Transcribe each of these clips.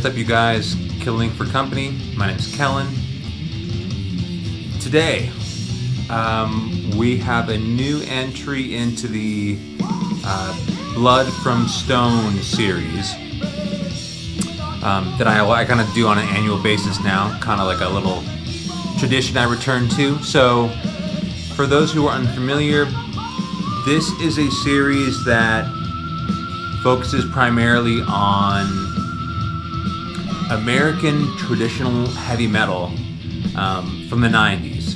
What's up, you guys? Killing for Company. My name is Kellen. Today, we have a new entry into the Blood from Stone series that I kind of do on an annual basis now, kind of like a little tradition I return to. So, for those who are unfamiliar, this is a series that focuses primarily on American traditional heavy metal from the 90s,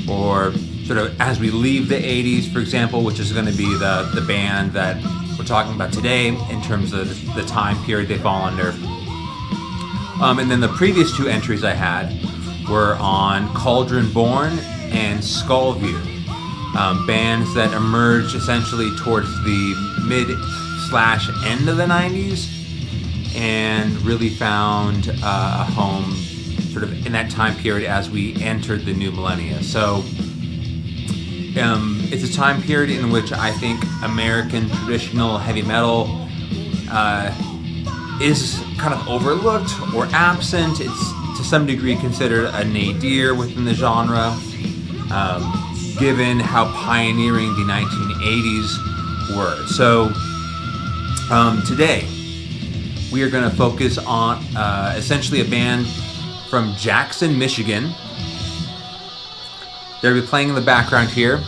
or sort of as we leave the 80s, for example, which is going to be the band that we're talking about today in terms of the time period they fall under. And then the previous two entries I had were on Cauldron Born and Skullview, bands that emerged essentially towards the mid/end of the 90s and really found a home sort of in that time period as we entered the new millennia. So it's a time period in which I think American traditional heavy metal is kind of overlooked or absent. It's to some degree considered a nadir within the genre, given how pioneering the 1980s were. So today we are going to focus on essentially a band from Jackson, Michigan. They'll be playing in the background here,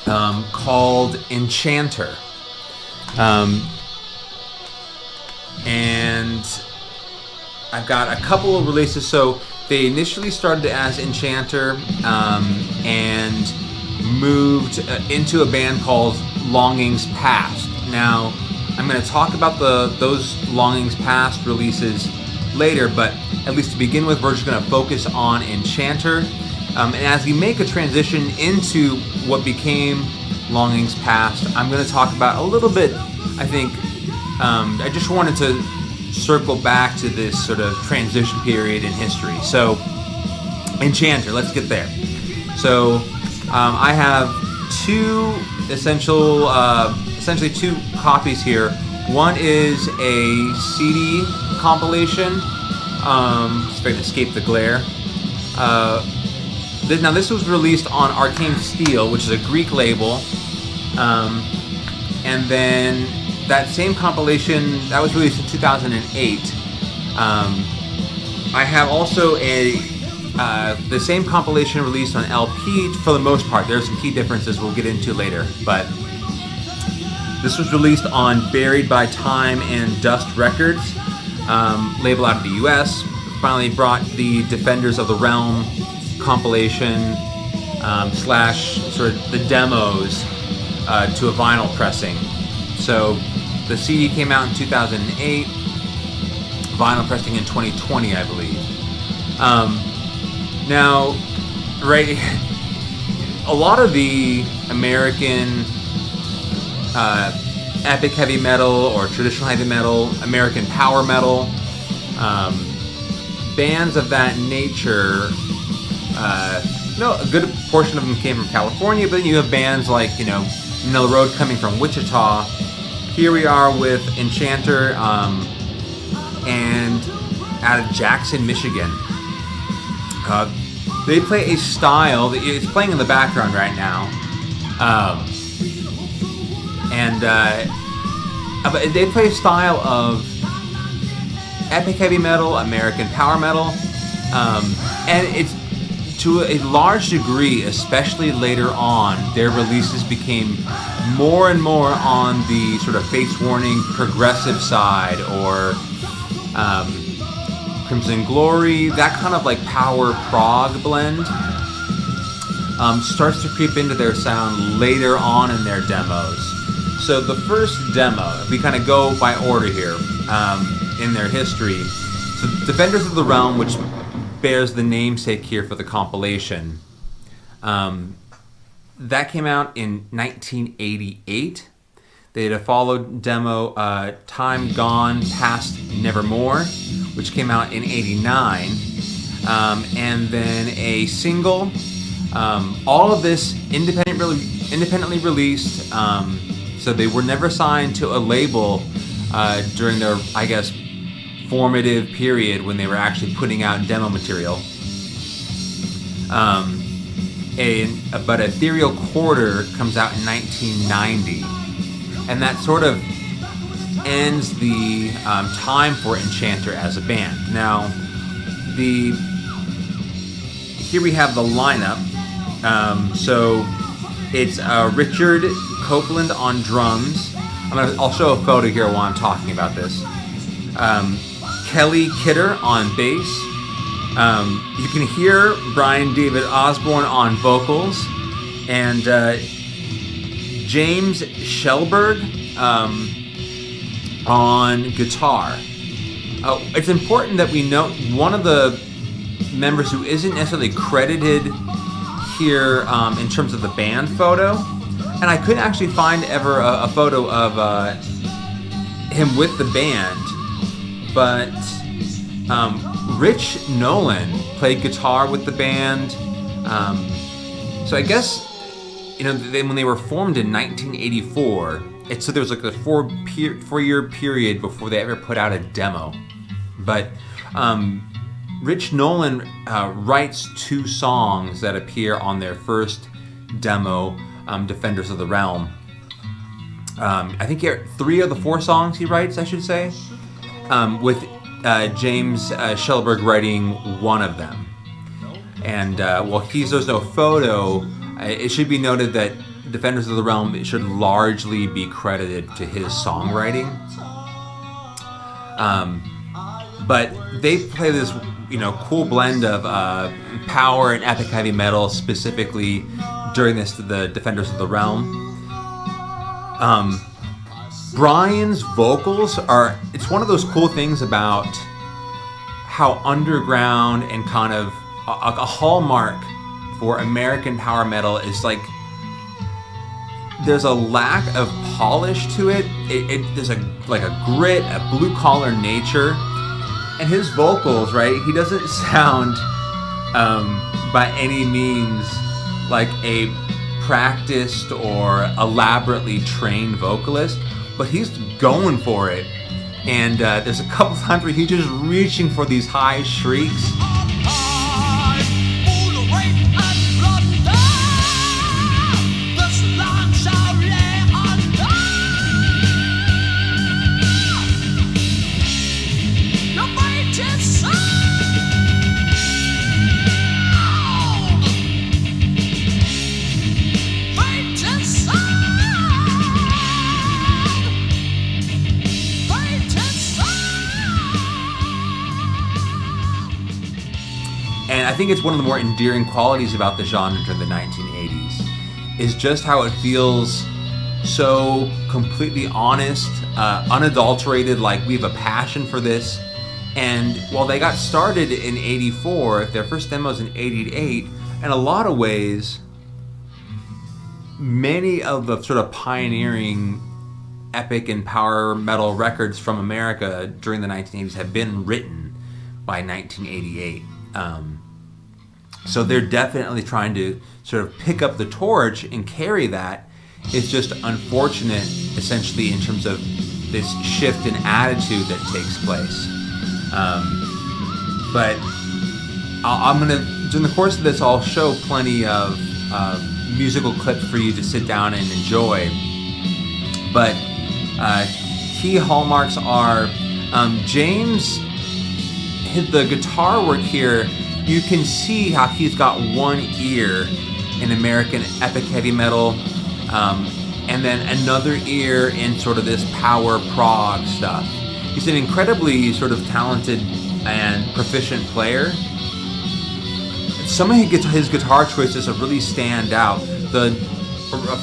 called Enchanter. And I've got a couple of releases. So they initially started as Enchanter and moved into a band called Longings Past. Now, I'm going to talk about those Longings Past releases later, but at least to begin with, we're just going to focus on Enchanter. And as we make a transition into what became Longings Past, I'm going to talk about a little bit, I think, I just wanted to circle back to this sort of transition period in history. So, Enchanter, let's get there. So, I have essentially two copies here. One is a CD compilation. Just if I can escape the glare. Now this was released on Arcane Steel, which is a Greek label, and then that same compilation that was released in 2008. I have also the same compilation released on LP for the most part. There are some key differences we'll get into later, but this was released on Buried by Time and Dust Records, label out of the US. Finally brought the Defenders of the Realm compilation slash sort of the demos to a vinyl pressing. So the CD came out in 2008, vinyl pressing in 2020, I believe. Now, right, a lot of the American epic heavy metal or traditional heavy metal, American power metal, bands of that nature, a good portion of them came from California, but then you have bands like, Manila Road coming from Wichita. Here we are with Enchanter, and out of Jackson, Michigan. They play a style that it's playing in the background right now, but they play a style of epic heavy metal, American power metal, and it's to a large degree, especially later on, their releases became more and more on the sort of Fates Warning progressive side, or Crimson Glory, that kind of like power prog blend starts to creep into their sound later on in their demos. So the first demo, if we kind of go by order here in their history, so Defenders of the Realm, which bears the namesake here for the compilation, that came out in 1988. They had a followed demo, Time Gone Past Nevermore, which came out in 89, and then a single. All of this independently released, so they were never signed to a label during their, I guess, formative period when they were actually putting out demo material. But Ethereal Quarter comes out in 1990, and that sort of ends the time for Enchanter as a band. Now, here we have the lineup. So it's Richard Copeland on drums. I'll show a photo here while I'm talking about this. Kelly Kidder on bass. You can hear Brian David Osborne on vocals, and James Shellberg on guitar. It's important that we note one of the members who isn't necessarily credited here in terms of the band photo, and I couldn't actually find ever a photo of him with the band, but Rich Nolan played guitar with the band. So I guess, when they were formed in 1984, so there was like a four-year period before they ever put out a demo. But Rich Nolan writes 2 songs that appear on their first demo, Defenders of the Realm. I think 3 of the 4 songs he writes, I should say, with James Shellberg writing 1 of them. And while there's no photo, it should be noted that Defenders of the Realm should largely be credited to his songwriting. But they play this, cool blend of power and epic heavy metal, specifically during the Defenders of the Realm. Brian's vocals it's one of those cool things about how underground and kind of a hallmark for American power metal is like there's a lack of polish to it. There's a grit, a blue collar nature, and his vocals, right? He doesn't sound by any means like a practiced or elaborately trained vocalist, but he's going for it. And there's a couple times where he's just reaching for these high shrieks. And I think it's one of the more endearing qualities about the genre during the 1980s is just how it feels so completely honest, unadulterated, like we have a passion for this. And while they got started in 84, their first demos in 88, in a lot of ways, many of the sort of pioneering epic and power metal records from America during the 1980s have been written by 1988. So they're definitely trying to sort of pick up the torch and carry that. It's just unfortunate, essentially, in terms of this shift in attitude that takes place. But I'm going to, during the course of this, I'll show plenty of musical clips for you to sit down and enjoy. But key hallmarks are James, the guitar work here, you can see how he's got one ear in American epic heavy metal, and then another ear in sort of this power prog stuff. He's an incredibly sort of talented and proficient player. Some of his guitar choices really stand out. The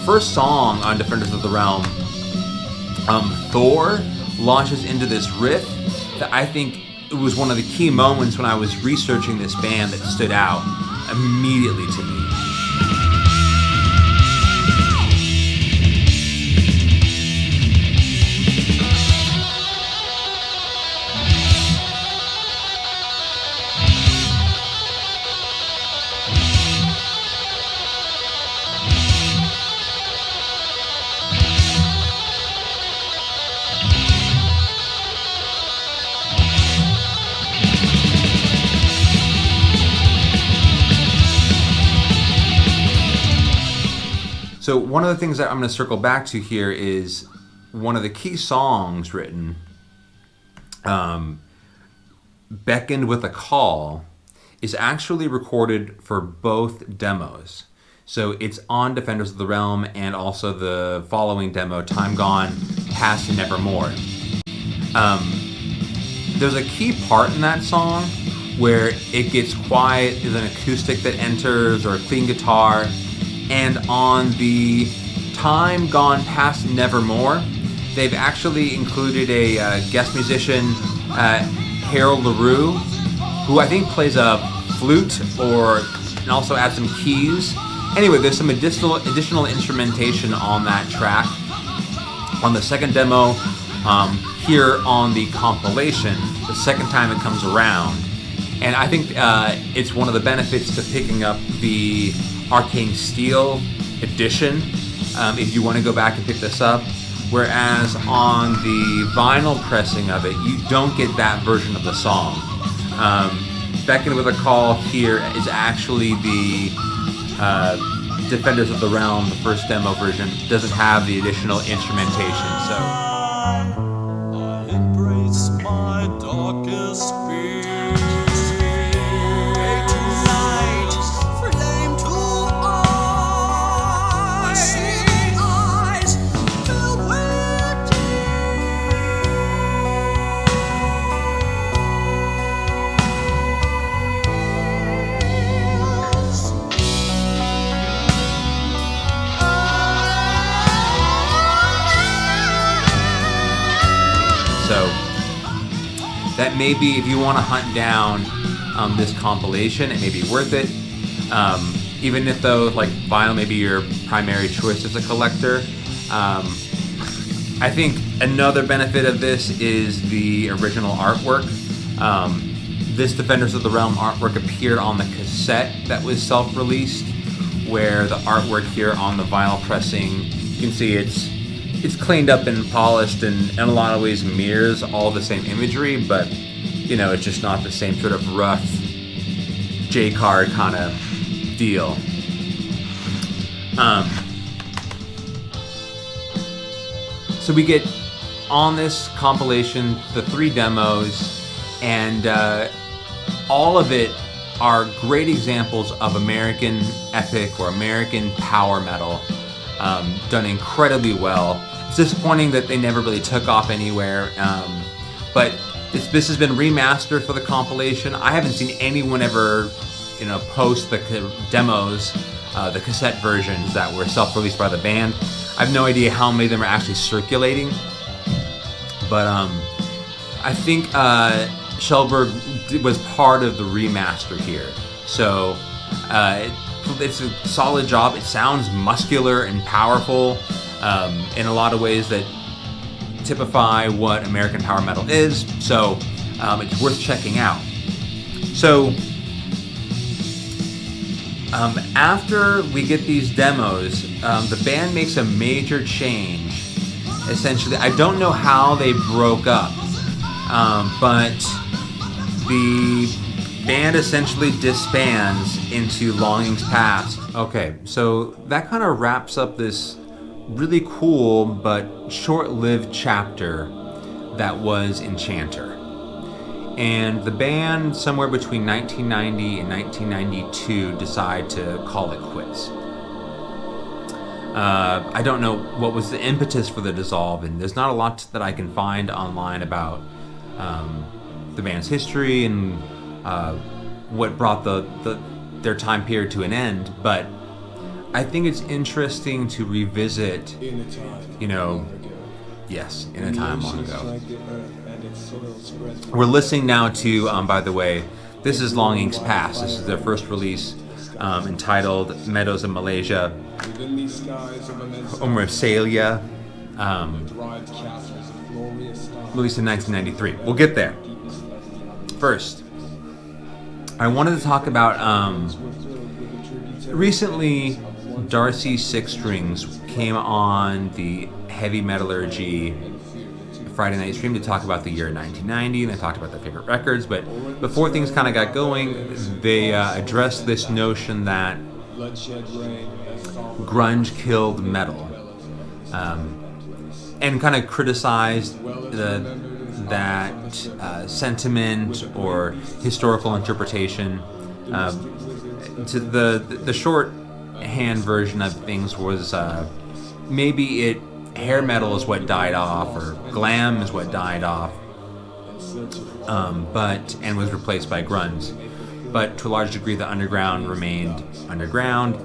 first song on Defenders of the Realm, Thor, launches into this riff that I think it was one of the key moments when I was researching this band that stood out immediately to me. So one of the things that I'm going to circle back to here is one of the key songs written, Beckoned with a Call, is actually recorded for both demos. So it's on Defenders of the Realm and also the following demo, Time Gone Past and Nevermore. There's a key part in that song where it gets quiet, there's an acoustic that enters or a clean guitar, and on the Time Gone Past and Nevermore, they've actually included a guest musician, Harold LaRue, who I think plays a flute and also adds some keys. Anyway, there's some additional instrumentation on that track. On the second demo, here on the compilation, the second time it comes around. And I think it's one of the benefits to picking up the Arcane Steel edition, if you want to go back and pick this up. Whereas on the vinyl pressing of it, you don't get that version of the song. Beckoned with a Call here is actually the Defenders of the Realm, the first demo version, doesn't have the additional instrumentation. So I embrace my darkest fear. Day to night, flame to eyes, seeing eyes filled with So that may be, if you want to hunt down this compilation, it may be worth it. Even if though like vinyl may be your primary choice as a collector, I think another benefit of this is the original artwork. This Defenders of the Realm artwork appeared on the cassette that was self-released, where the artwork here on the vinyl pressing, you can see it's cleaned up and polished and in a lot of ways mirrors all the same imagery, but you know, it's just not the same sort of rough J-card kind of deal. So we get on this compilation the 3 demos, and all of it are great examples of American epic or American power metal, done incredibly well. It's disappointing that they never really took off anywhere, but this has been remastered for the compilation. I haven't seen anyone ever, post the demos, the cassette versions that were self-released by the band. I have no idea how many of them are actually circulating, but I think Shellberg was part of the remaster here. So it's a solid job. It sounds muscular and powerful in a lot of ways that typify what American power metal is. So it's worth checking out. So after we get these demos, the band makes a major change. Essentially, I don't know how they broke up, but the band essentially disbands into Longings Past. Okay, so that kind of wraps up this really cool but short-lived chapter that was Enchanter. And the band, somewhere between 1990 and 1992, decide to call it quits. I don't know what was the impetus for the dissolve, and there's not a lot that I can find online about the band's history and what brought their time period to an end. But I think it's interesting to revisit, yes, in a time long ago. We're listening now to, by the way, this is Longings Past. This is their first release, entitled Meadows of Malaysia, or Marsalia, released in 1993. We'll get there. First, I wanted to talk about, recently, Darcy Six Strings came on the Heavy Metallurgy Friday night stream to talk about the year 1990, and they talked about their favorite records. But before things kind of got going, they addressed this notion that grunge killed metal, and kind of criticized that sentiment or historical interpretation. To the shorthand version of things was maybe hair metal is what died off, or glam is what died off, and was replaced by grunge. But to a large degree, the underground remained underground.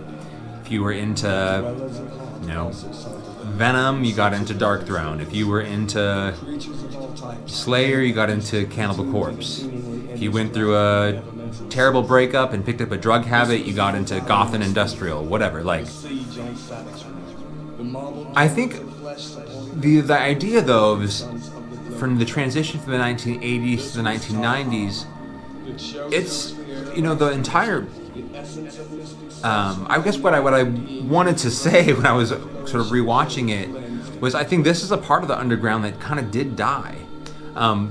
If you were into, Venom, you got into Dark Throne. If you were into Slayer, you got into Cannibal Corpse. If you went through a terrible breakup and picked up a drug habit, you got into goth and industrial, whatever. Like, I think the idea, though, is from the transition from the 1980s to the 1990s, it's, the entire, I guess what I wanted to say when I was sort of rewatching it was, I think this is a part of the underground that kind of did die.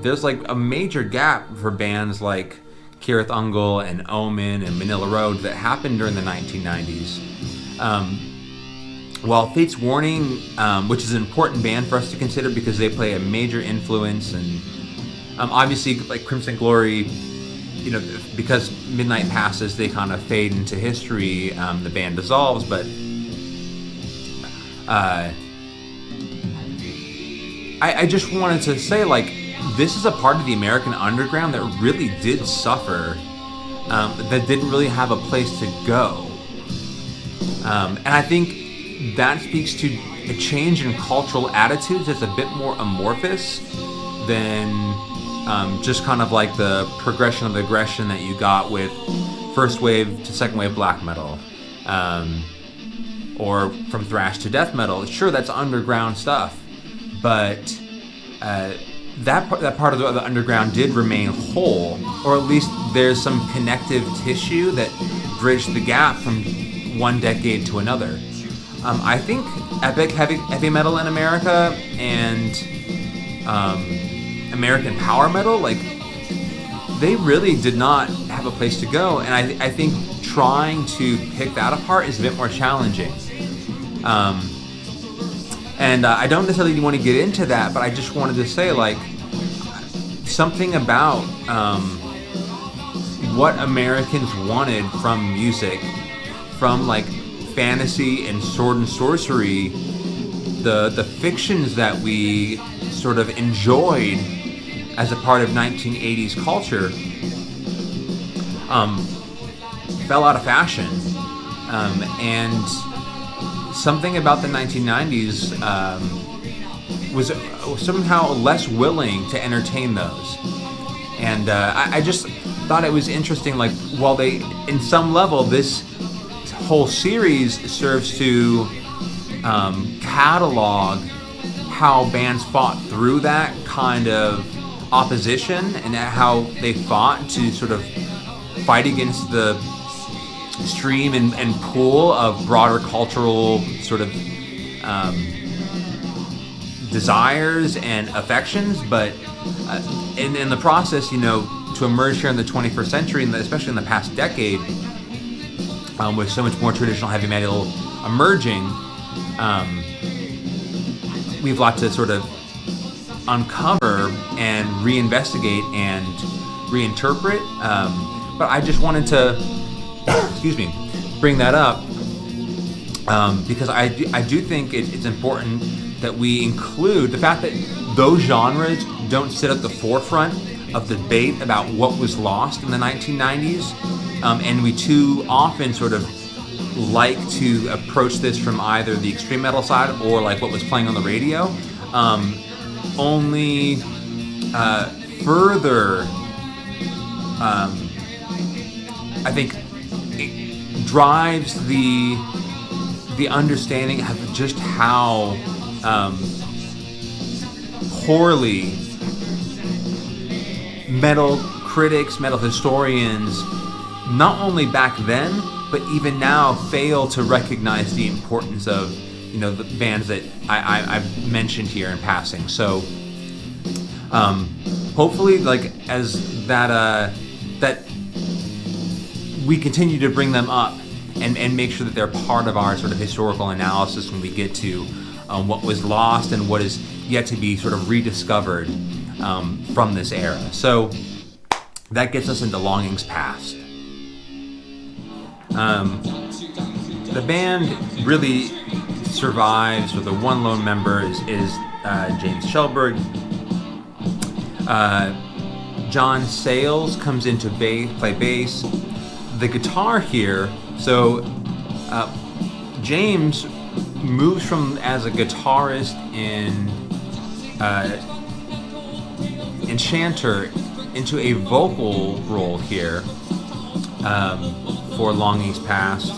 There's like a major gap for bands like Kirith Ungol and Omen and Manila Road that happened during the 1990s. While Fate's Warning, which is an important band for us to consider because they play a major influence, and obviously like Crimson Glory, because midnight passes, they kind of fade into history. The band dissolves, but I just wanted to say, like, this is a part of the American underground that really did suffer, that didn't really have a place to go. And I think that speaks to a change in cultural attitudes that's a bit more amorphous than just kind of like the progression of the aggression that you got with first wave to second wave black metal, or from thrash to death metal. Sure, that's underground stuff, but that part of the underground did remain whole, or at least there's some connective tissue that bridged the gap from one decade to another. I think epic heavy metal in America and American power metal, like, they really did not have a place to go, and I think trying to pick that apart is a bit more challenging. And I don't necessarily want to get into that, but I just wanted to say, like, something about what Americans wanted from music, from like fantasy and sword and sorcery, the fictions that we sort of enjoyed as a part of 1980s culture, fell out of fashion, and something about the 1990s was somehow less willing to entertain those. And I just thought it was interesting, like, while they, in some level, this whole series serves to catalog how bands fought through that kind of opposition and how they fought to sort of fight against the stream and pool of broader cultural sort of desires and affections, but in the process, to emerge here in the 21st century, and especially in the past decade, with so much more traditional heavy metal emerging, we have a lot to sort of uncover and reinvestigate and reinterpret. But I just wanted to, bring that up because I do think it's important that we include the fact that those genres don't sit at the forefront of the debate about what was lost in the 1990s, and we too often sort of like to approach this from either the extreme metal side or like what was playing on the radio, only further, I think, it drives the understanding of just how poorly metal critics, metal historians, not only back then, but even now, fail to recognize the importance of, the bands that I've mentioned here in passing. So, hopefully, like, as that we continue to bring them up and make sure that they're part of our sort of historical analysis when we get to what was lost and what is yet to be sort of rediscovered from this era. So that gets us into Longings Past. The band really survives with the one lone member is James Shelburne. John Sayles comes in to play bass. The guitar here, so James moves from as a guitarist in Enchanter into a vocal role here for Longings Past.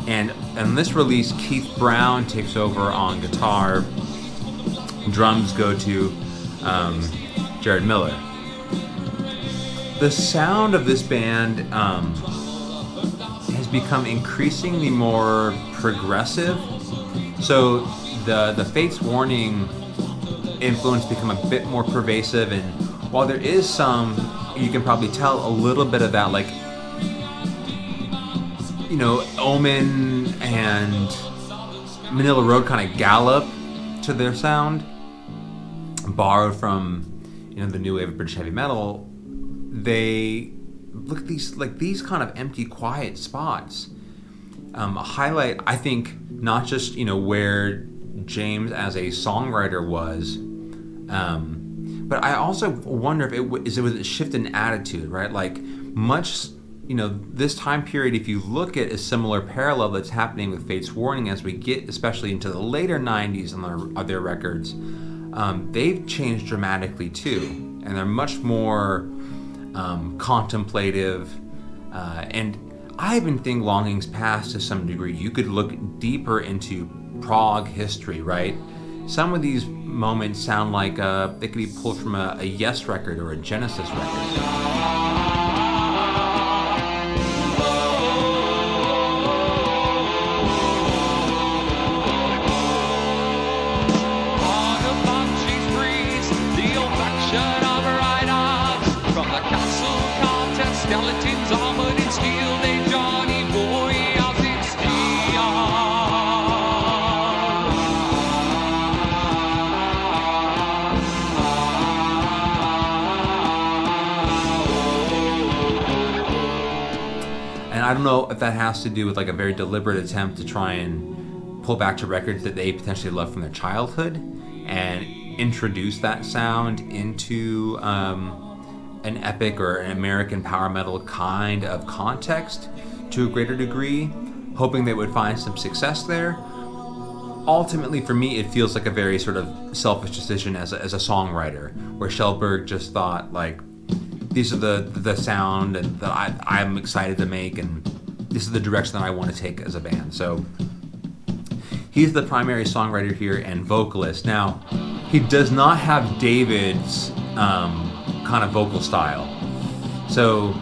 And on this release, Keith Brown takes over on guitar. Drums go to Jared Miller. The sound of this band has become increasingly more progressive. So the Fates Warning influence become a bit more pervasive, and while there is some, you can probably tell a little bit of that, like, you know, Omen and Manila Road kind of gallop to their sound, borrowed from, you know, the new wave of British heavy metal. They look at these kind of empty, quiet spots. Highlight, I think, not just, you know, where James as a songwriter was, but I also wonder if it was a shift in attitude, right? Like, much, you know, this time period, if you look at a similar parallel that's happening with Fates Warning as we get especially into the later 90s on their records, they've changed dramatically too, and they're much more contemplative, and I even think Longings Past to some degree. You could look deeper into prog history, right? Some of these moments sound like they could be pulled from a Yes record or a Genesis record. Skeletons armored in steel, they Johnny boy out in steel. And I don't know if that has to do with like a very deliberate attempt to try and pull back to records that they potentially loved from their childhood and introduce that sound into an epic or an American power metal kind of context to a greater degree, hoping they would find some success there. Ultimately, for me, it feels like a very sort of selfish decision as a songwriter, where Shelburne just thought, like, these are the sound and that I'm excited to make, and this is the direction that I want to take as a band. So he's the primary songwriter here and vocalist. Now, he does not have David's kind of vocal style. So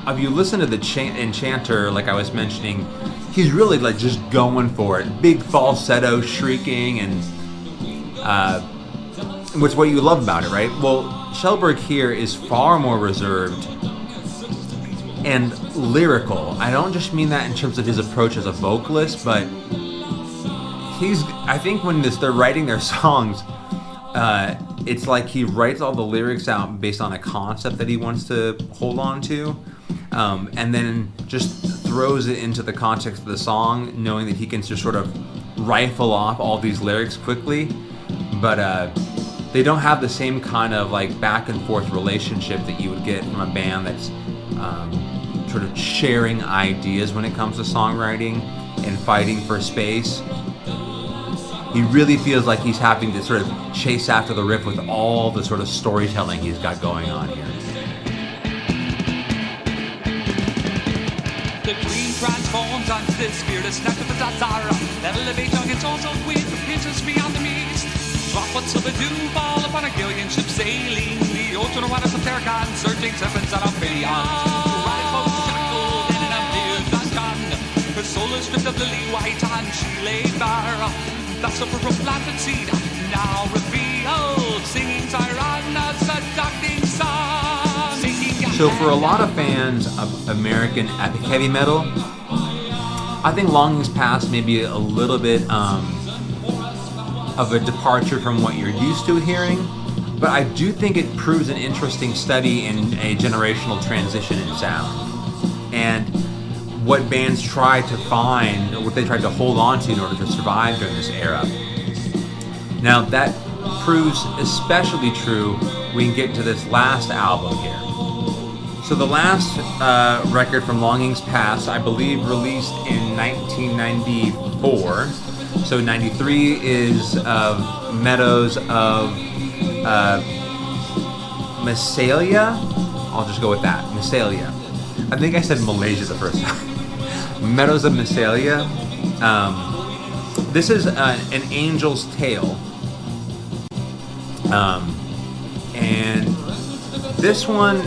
if you listen to the Enchanter, like I was mentioning, he's really like just going for it. Big falsetto shrieking, and which is what you love about it, right? Well, Shelburne here is far more reserved and lyrical. I don't just mean that in terms of his approach as a vocalist, but I think when they're writing their songs, it's like he writes all the lyrics out based on a concept that he wants to hold on to, and then just throws it into the context of the song, knowing that he can just sort of rifle off all these lyrics quickly. But they don't have the same kind of like back and forth relationship that you would get from a band that's sort of sharing ideas when it comes to songwriting and fighting for space. He really feels like he's having to sort of chase after the riff with all the sort of storytelling he's got going on here. The dream transforms onto this fearless snap of a Zazara. Elevate on its also with the princess beyond the mist. Droplets of the dew fall upon a galleon ship sailing the ocean waters of Terracan, searching serpents on Ophidian. Right boat shackled in an empty Gascon. Her soul is stripped of lily white and she laid bare. Thus of her planted seed, now revealed, singing Tyranna's seducting song. Sinking So for a lot of fans of American epic heavy metal, I think Longings Past may be a little bit of a departure from what you're used to hearing, but I do think it proves an interesting study in a generational transition in sound and what bands tried to find, or what they tried to hold on to in order to survive during this era. Now that proves especially true when we get to this last album here. So the last record from Longings Past, I believe, released in 1994. So 93 is Meadows of Massalia. I'll just go with that, Massalia. I think I said Malaysia the first time. Meadows of Massalia. This is an Angel's Tale. And this one,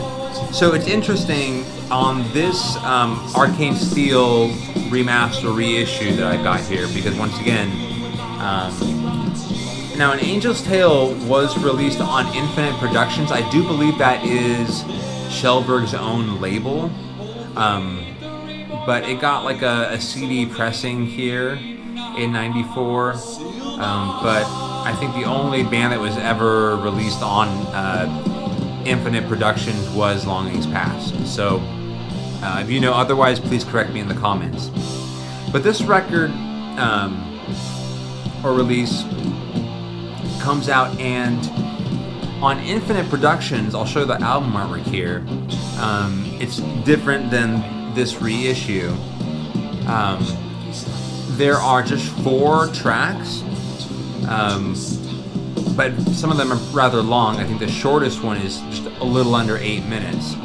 so it's interesting, on this Arcane Steel remaster reissue that I got here, because once again, now An Angel's Tale was released on Infinite Productions. I do believe that is Shellberg's own label, but it got like a CD pressing here in '94, but I think the only band that was ever released on Infinite Productions was Longings Past. So if you know otherwise, please correct me in the comments. But this record or release comes out, and on Infinite Productions, I'll show the album artwork here. It's different than this reissue. There are just 4 tracks, but some of them are rather long. I think the shortest one is just a little under 8 minutes.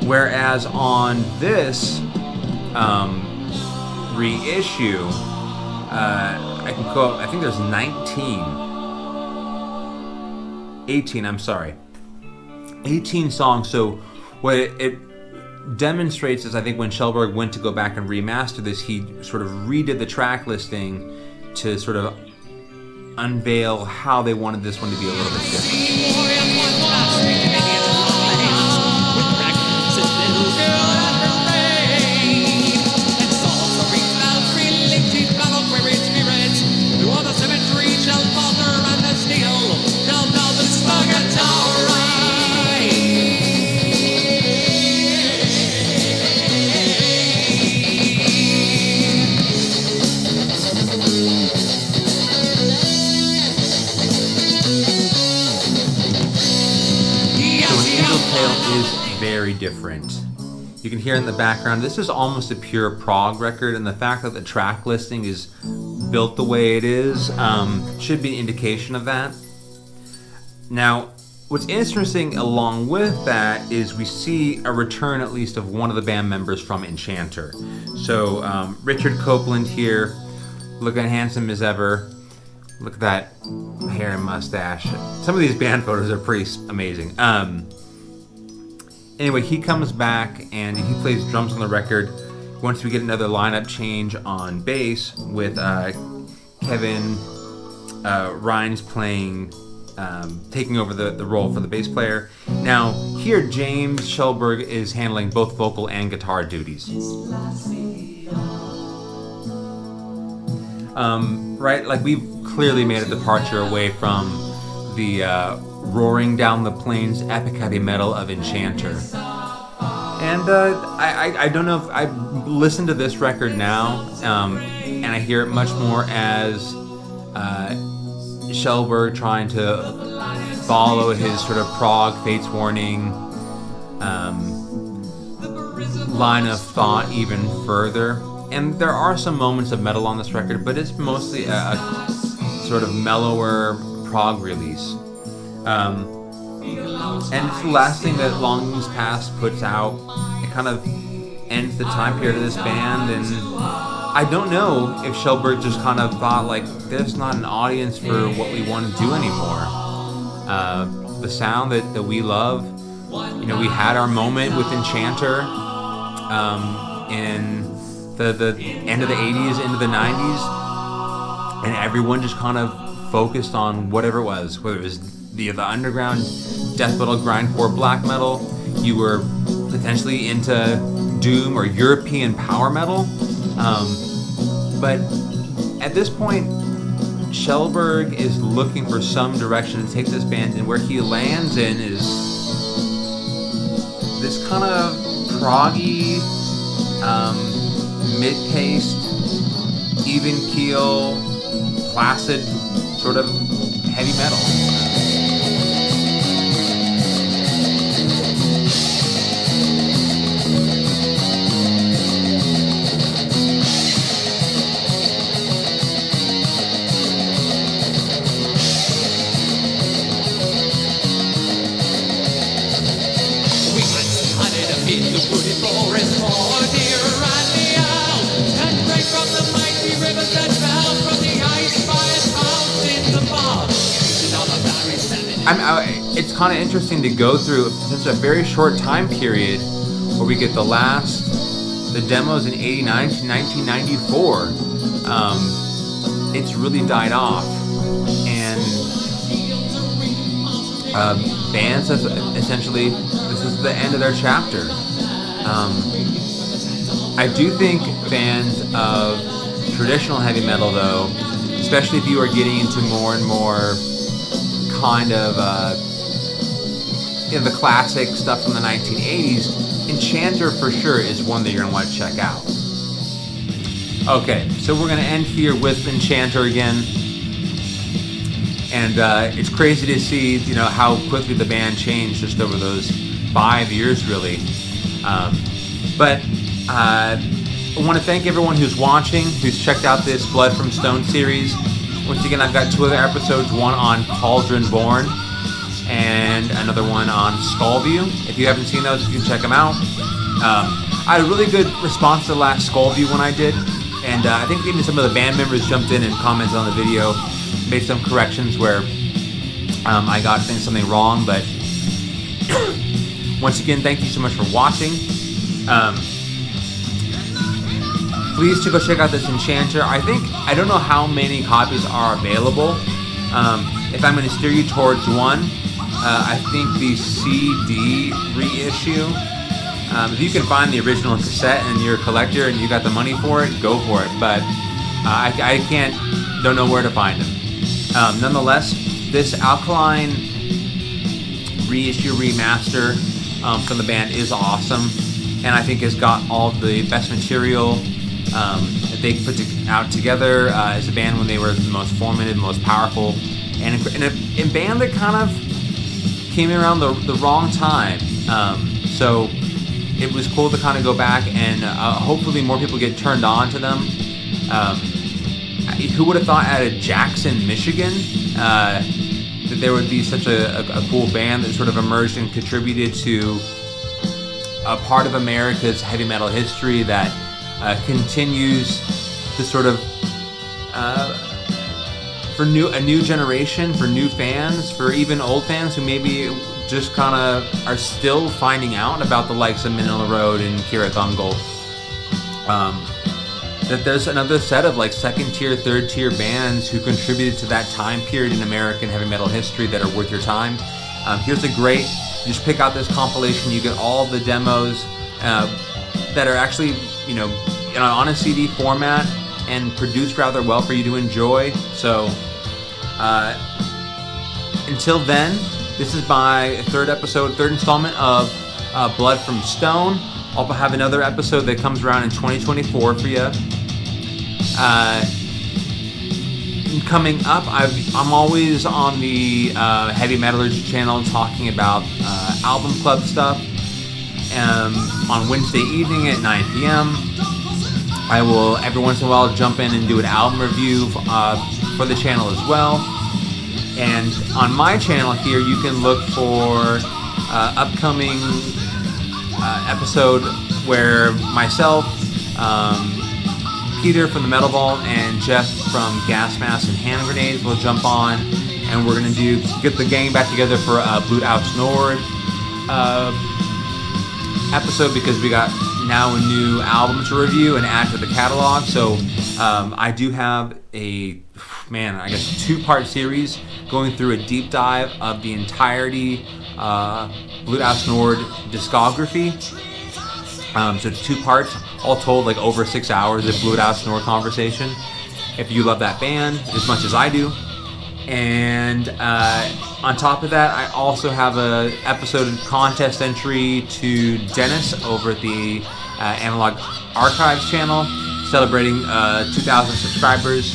Whereas on this reissue, I can quote, I think there's 18 songs. So what it demonstrates is, I think when Shellberg went to go back and remaster this, he sort of redid the track listing to sort of unveil how they wanted this one to be a little bit different. Very different. You can hear in the background, this is almost a pure prog record, and the fact that the track listing is built the way it is should be an indication of that. Now, what's interesting along with that is we see a return at least of one of the band members from Enchanter. So Richard Copeland here, looking handsome as ever. Look at that hair and mustache. Some of these band photos are pretty amazing. Anyway, he comes back and he plays drums on the record. Once we get another lineup change on bass with Kevin Rhines playing, taking over the role for the bass player. Now, here James Shellberg is handling both vocal and guitar duties. Right, like we've clearly made a departure away from the roaring down the plains epic heavy metal of Enchanter. And I don't know if I listen to this record now, and I hear it much more as Shellberg trying to follow his sort of prog Fates Warning line of thought even further. And there are some moments of metal on this record, but it's mostly a sort of mellower prog release. And it's the last thing that Longings Past puts out. It kind of ends the time period of this band, and I don't know if Shellberg just kind of thought, like, there's not an audience for what we want to do anymore. The sound that we love, you know, we had our moment with Enchanter in the end of the 80s, into the 90s, and everyone just kind of focused on whatever it was, whether it was the underground death metal, grindcore, black metal. you were potentially into doom or European power metal. But at this point, Shellberg is looking for some direction to take this band, and where he lands in is this kind of proggy, mid-paced, even keel, placid sort of heavy metal. It's kind of interesting to go through since a very short time period where we get the demos in 89 to 1994. It's really died off, and bands have essentially, this is the end of their chapter. I do think fans of traditional heavy metal, though, especially if you are getting into more and more kind of the classic stuff from the 1980s, Enchanter for sure is one that you're going to want to check out. Okay, so we're going to end here with Enchanter again. And it's crazy to see, how quickly the band changed just over those 5 years, really. But I want to thank everyone who's watching, who's checked out this Blood from Stone series. Once again, I've got 2 other episodes, one on Cauldron Born and another one on Skullview. If you haven't seen those, you can check them out. I had a really good response to the last Skullview one I did, and I think even some of the band members jumped in and commented on the video, made some corrections where I got something wrong, but once again, thank you so much for watching. Please go check out this Enchanter. I don't know how many copies are available. If I'm going to steer you towards one, I think the CD reissue. If you can find the original cassette and you're a collector and you got the money for it, go for it. But I don't know where to find them. Nonetheless, this Alkaline reissue remaster from the band is awesome, and I think has got all the best material that they put out together as a band when they were the most formative, most powerful, and a band that kind of came around the wrong time. So it was cool to kind of go back and hopefully more people get turned on to them. Who would have thought out of Jackson, Michigan, that there would be such a cool band that sort of emerged and contributed to a part of America's heavy metal history that continues to sort of for a new generation, for new fans, for even old fans who maybe just kind of are still finding out about the likes of Manila Road and Kira Thungal. That there's another set of like second tier, third tier bands who contributed to that time period in American heavy metal history that are worth your time. Here's a great, you just pick out this compilation, you get all the demos that are actually, on a CD format and produced rather well for you to enjoy. So until then, this is my third installment of Blood from Stone. I'll have another episode that comes around in 2024 for you. Coming up, I'm always on the Heavy Metallurgy channel talking about album club stuff. On Wednesday evening at 9 p.m. I will every once in a while jump in and do an album review for the channel as well. And on my channel here, you can look for upcoming episode where myself, Peter from the Metal Vault, and Jeff from Gas Mask and Hand Grenades will jump on, and we're going to get the gang back together for a Blut Aus Nord episode, because we got now a new album to review and add to the catalog. So I do have a 2-part series going through a deep dive of the entirety Blue House Nord discography. So it's 2 parts, all told like over 6 hours of Blue House Nord conversation. If you love that band as much as I do. And on top of that, I also have a episode contest entry to Dennis over at the Analog Archives channel, celebrating 2,000 subscribers.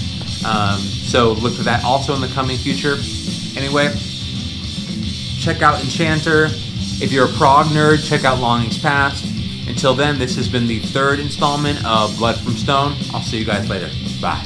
So look for that also in the coming future. Anyway, check out Enchanter. If you're a prog nerd, check out Longings Past. Until then, this has been the 3rd installment of Blood from Stone. I'll see you guys later. Bye.